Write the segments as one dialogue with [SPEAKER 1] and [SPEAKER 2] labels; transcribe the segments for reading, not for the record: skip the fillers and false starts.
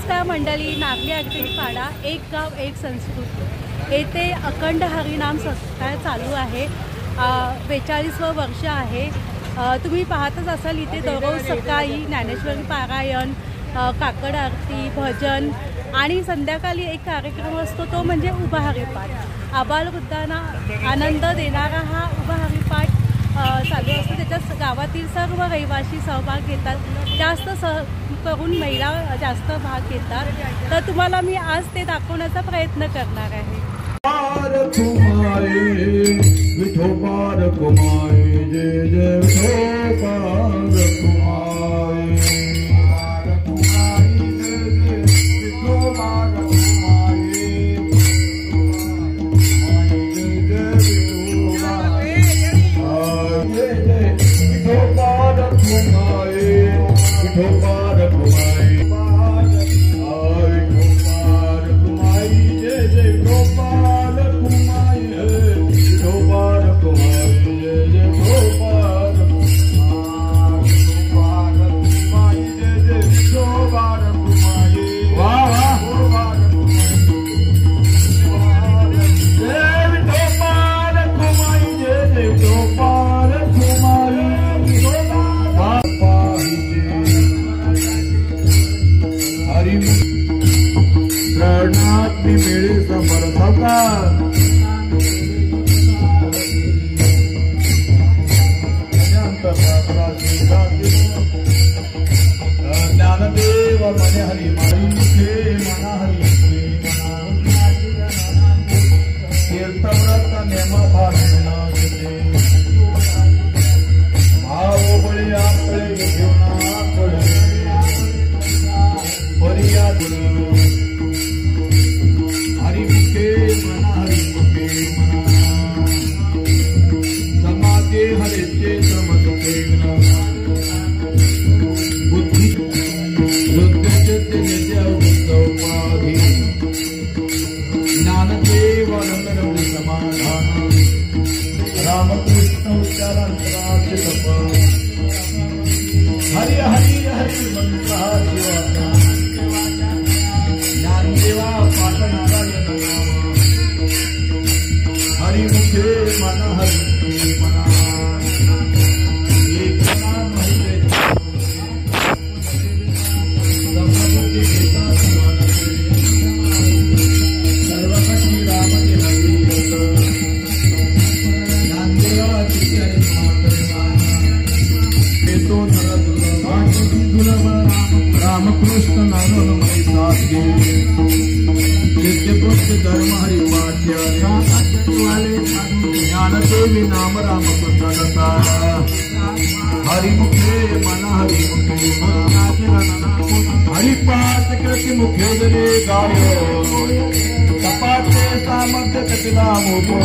[SPEAKER 1] नमस्कार मंडळी, नागली आगरीपाडा एक गाव एक संस्कृती येथे अखंड हरिनाम संस्कार चालू आहे। 42वे वर्ष आहे। तुम्ही पाहतच असाल इथे दररोज सकाळी ज्ञानेश्वरी पारायण, काकड आरती, भजन आणि संध्याकाळी एक कार्यक्रम असतो तो म्हणजे उभा हरिपाठ। आबालवृद्धांना आनंद देणारा हा उभा हरिपाठ चालू असतो। त्याच्यात गावातील सर्व रहिवासी सहभाग घेतात। जास्त करून महिला जास्त भाग घेतात। तर तुम्हाला मी आज ते दाखवण्याचा प्रयत्न करणार आहे।
[SPEAKER 2] विठोबार कुमाई जय जय विठोबार कुमाई ज्ञानदेव मने हरि मुखे मना हरि तीर्थव्रत नेम भाषण भाव बळी आपले घेऊना परिया हरि मुखे मना हरि मुखे मना समागे हरेचे समजते रामकृष्ण उच्चारांतराचे तप हरि हरि हरि मंत्र ज्ञानदेवा पाठनारा हरि मुखे मन हरि मुखे मना एक नाम हरि सर्वकटी राम रामकृष्ण नाम नित्य धर्म हरिपाठ्य ज्ञानदेवी नाम राम प्रसादता हरिमुखे मन हरिमुखे हरिपाठ कृति मुखे जरे गायो कपाटे सामर्थ्य कपिला मोको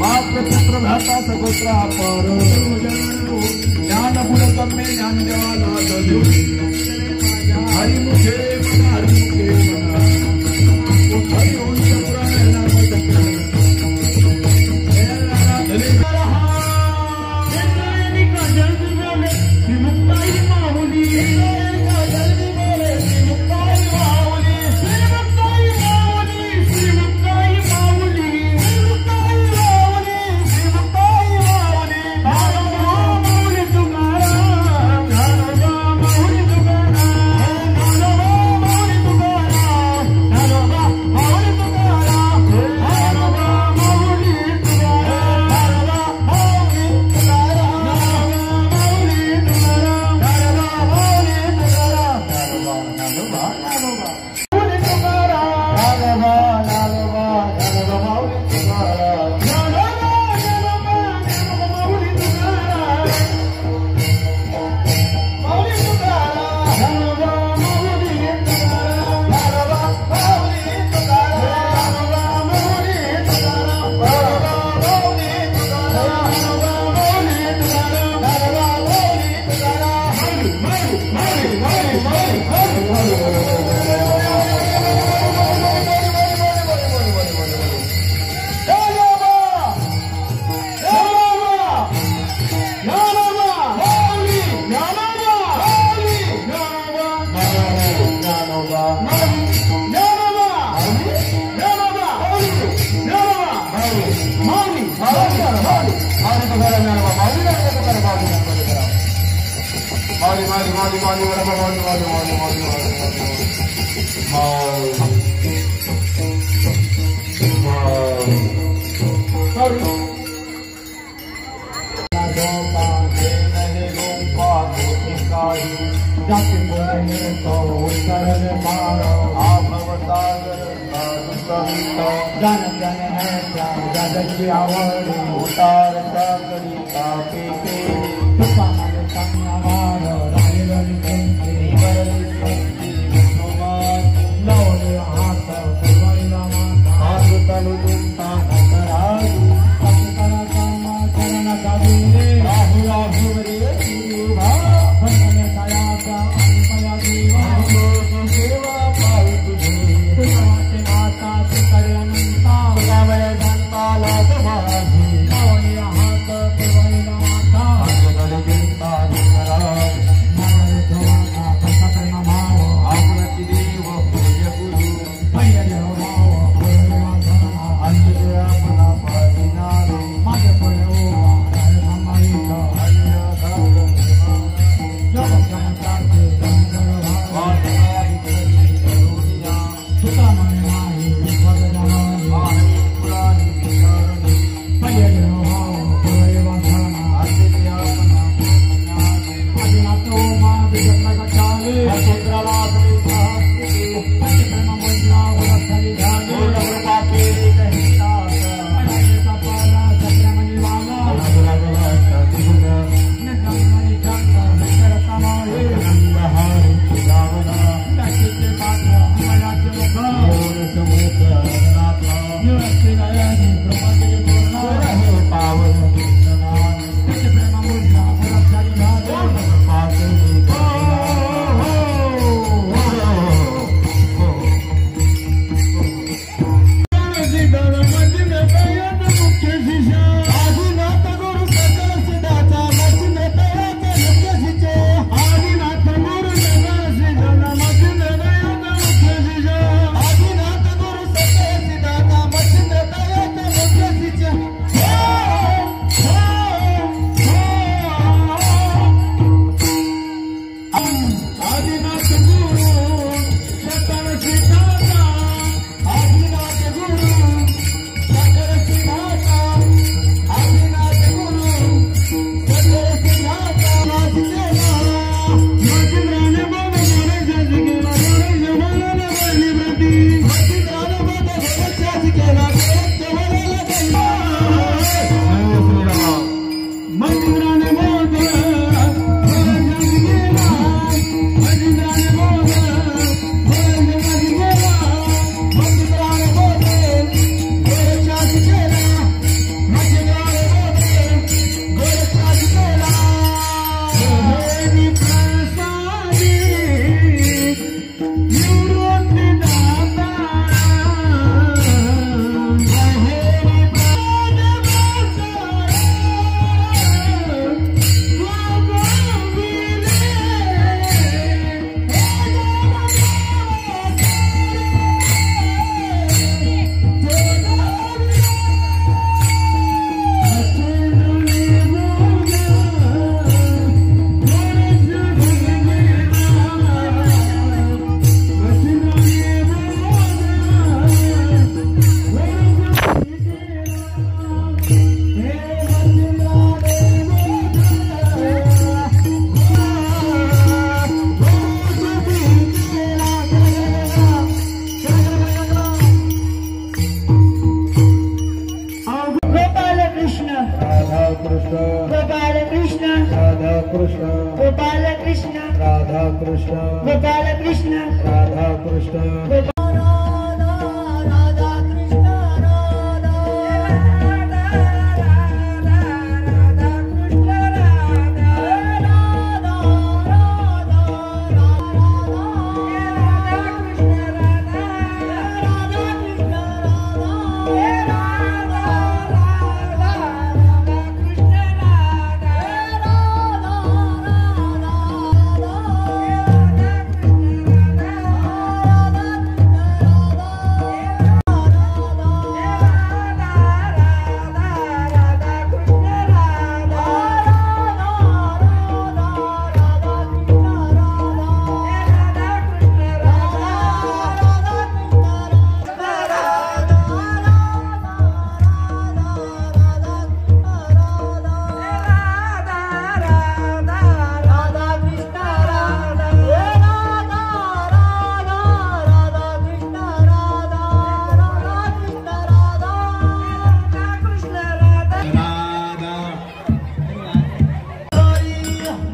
[SPEAKER 2] मात्र पुत्र भ्राता सगोत्रा पर ज्ञान गुणगम्य ज्ञान देवाला हरि मुखे मन हरि मुखे मना हरि ओम पुराण नाम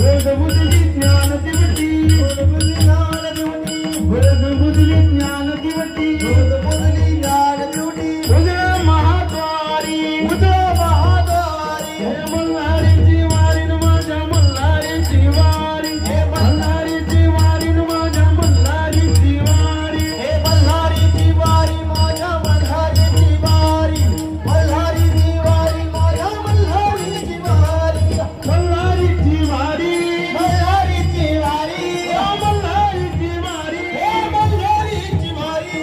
[SPEAKER 2] बोध बुद्धली ज्ञान दिवटी बोध बुद्धली ज्ञान दिवटी बोध बुद्धली ज्ञान दिवटी बोध बुद्धली ज्ञान दिवटी उजळ महाद्वारी हे मल्हारीची वारी न माझ्या मल्हारीची वारी हे मल्हारीची वारी न माझ्या मल्हारीची वारी हे मल्हारीची वारी माझ्या मल्हारीची वारी मल्हारीची वारी माझ्या मल्हारीची वारी मल्हारीची वारी मल्हारीची वारी मल्हारीची वारी हे मल्हारीची वारी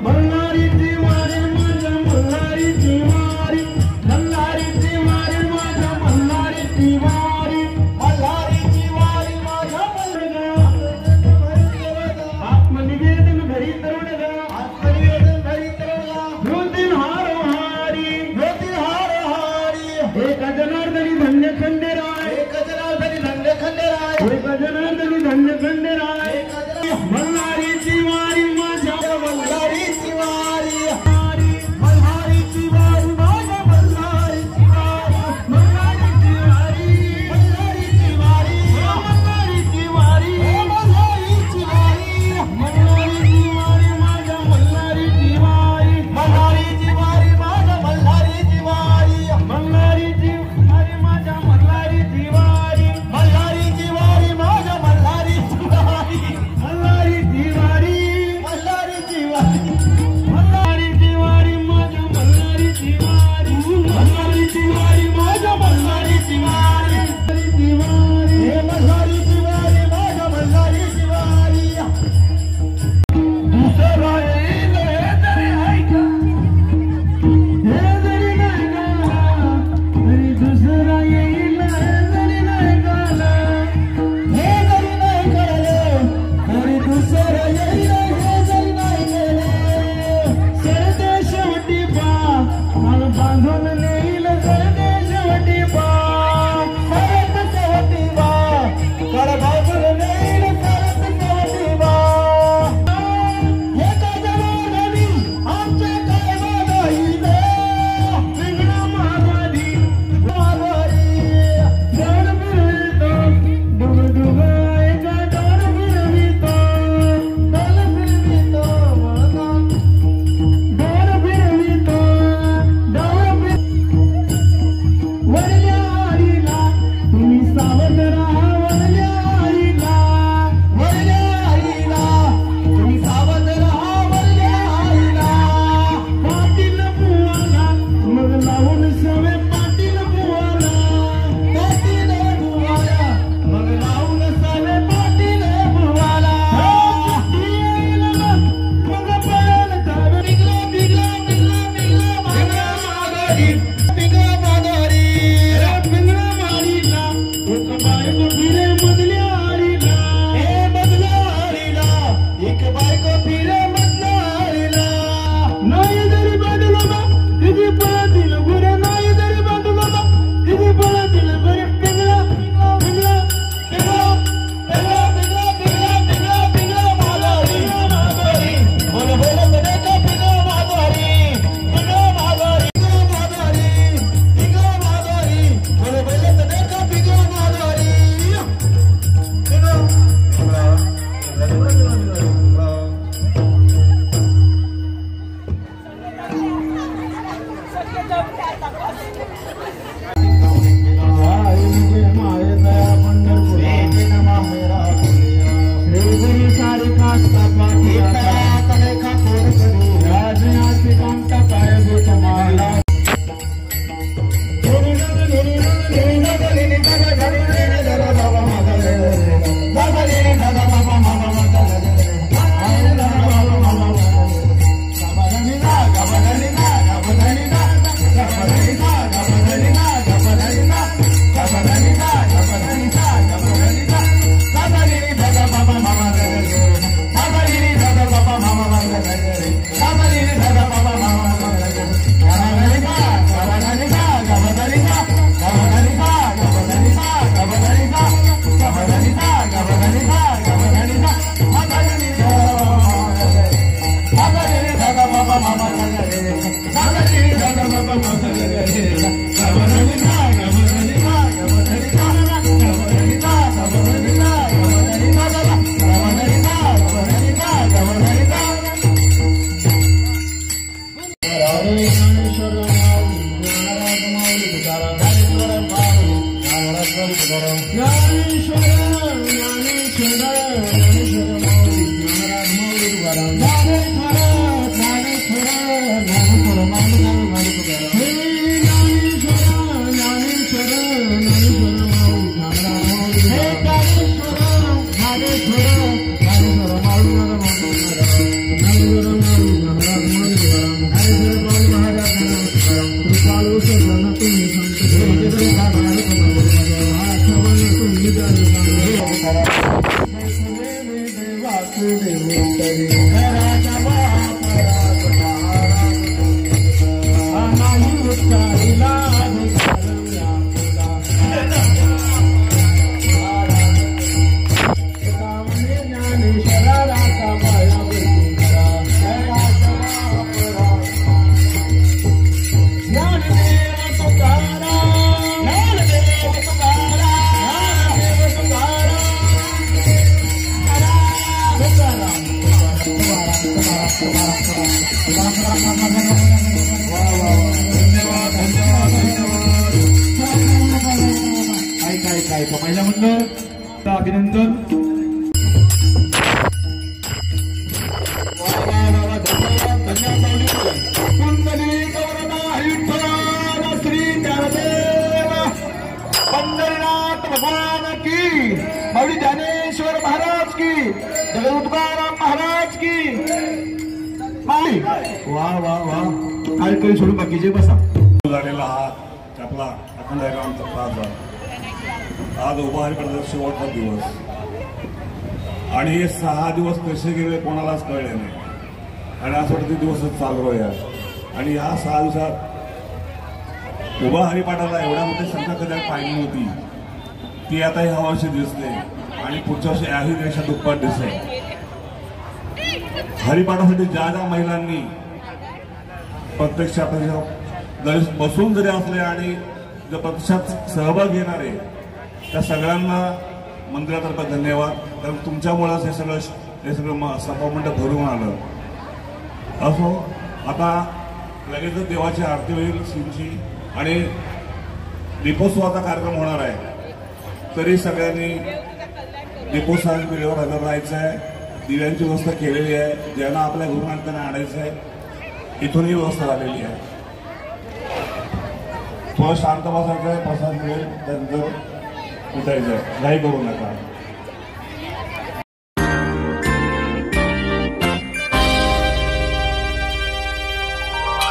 [SPEAKER 2] मल्हारीची वारी माझ्या मल्हारीची वारी मल्हारीची वारी माझ्या मल्हारीची वारी मल्हारीची वारी माझ्या आत्मनिवेदन घरी तरुण आत्मनिवेदन घरी तरुण ज्योतिर्हार हारी ज्योतिर्हार हारी एक जनार्दनी धन्य खंडेराय एक जनार्दनी धन्य खंडेराय एक जनार्दनी धन्य खंडेराय मल्हारीची वारी माझ्या मल्हारीची वारी मल्हारीची वारी माझ्या मल्हारीची वारी मल्हारीची वारी मल्हारीची वारी मल्हारीची वारी मल्हारीची वारी मल्हारीची वारी माझ्या मल्हारीची वारी मल्हारीची वारी माझ्या मल्हारीची वारी मल्हारीची वारी माझ्या मल्हारीची वारी मल्हारीची वारी माझ्या ज्ञानेश्वर ज्ञानेश्वर ज्ञानेश्वर माऊली ज्ञानराज माऊली तुकाराम ज्ञानेश्वर ज्ञानेश्वर ज्ञानेश्वर माऊली ज्ञानराज तुकाराम हे ज्ञानेश्वर ज्ञानेश्वर ज्ञानेश्वर माऊली ज्ञानराज माऊली हे ज्ञानेश्वर ज्ञानेश्वर ज्ञानेश्वर माऊली ज्ञानराज ज्ञानेश्वर माऊली ज्ञानराज माऊली ज्ञानेश्वर माऊली महाराज तुकाराम कृपाळू सजन तुम्ही संत हे जगत काय पहिला म्हणलं अभिनंदन श्री ज्ञानदेव पंढरीनाथ भगवान की माऊली ज्ञानेश्वर महाराज की जगत तुकाराम महाराज की माऊली वा वा वा काय काही सोडून बाकीचे बसा
[SPEAKER 3] झालेला हा आपला अखंड हरिनामचा प्राज आहे. आज उभारी पडला शेवटचा दिवस आणि हे 6 दिवस कसे गेले कोणालाच कळले नाही आणि असं वाटतं दिवसच चालू आहे आणि या 6 दिवसात उभा हरिपाठाला एवढ्या मोठी संख्या कधी पाहिली नव्हती ती आता ह्या वर्षी दिसते आणि पुढच्या वर्षी याही देशात दुप्पट दिसेल. हरिपाठासाठी ज्या ज्या महिलांनी प्रत्यक्षात बसून जरी असले आणि जर प्रत्यक्षात सहभाग घेणारे त्या सगळ्यांना मंदिरातर्फे धन्यवाद. कारण तुमच्यामुळेच हे सगळं सभामंडप भरून आलं. असो आता लगेच देवाची आरती होईल शिवची आणि दीपोत्सवाचा कार्यक्रम होणार आहे तरी सगळ्यांनी दीपोत्सवाच्या वेळेवर हजर राहायचं आहे. दिव्यांची व्यवस्था केलेली आहे. ज्यांना आपल्या घरून त्यांना आणायचं आहे इथूनही व्यवस्था झालेली आहे. थोडं शांत बसायचं आहे. प्रसाद मिळेल त्यानंतर उठायचं आहे. घाई करू नका.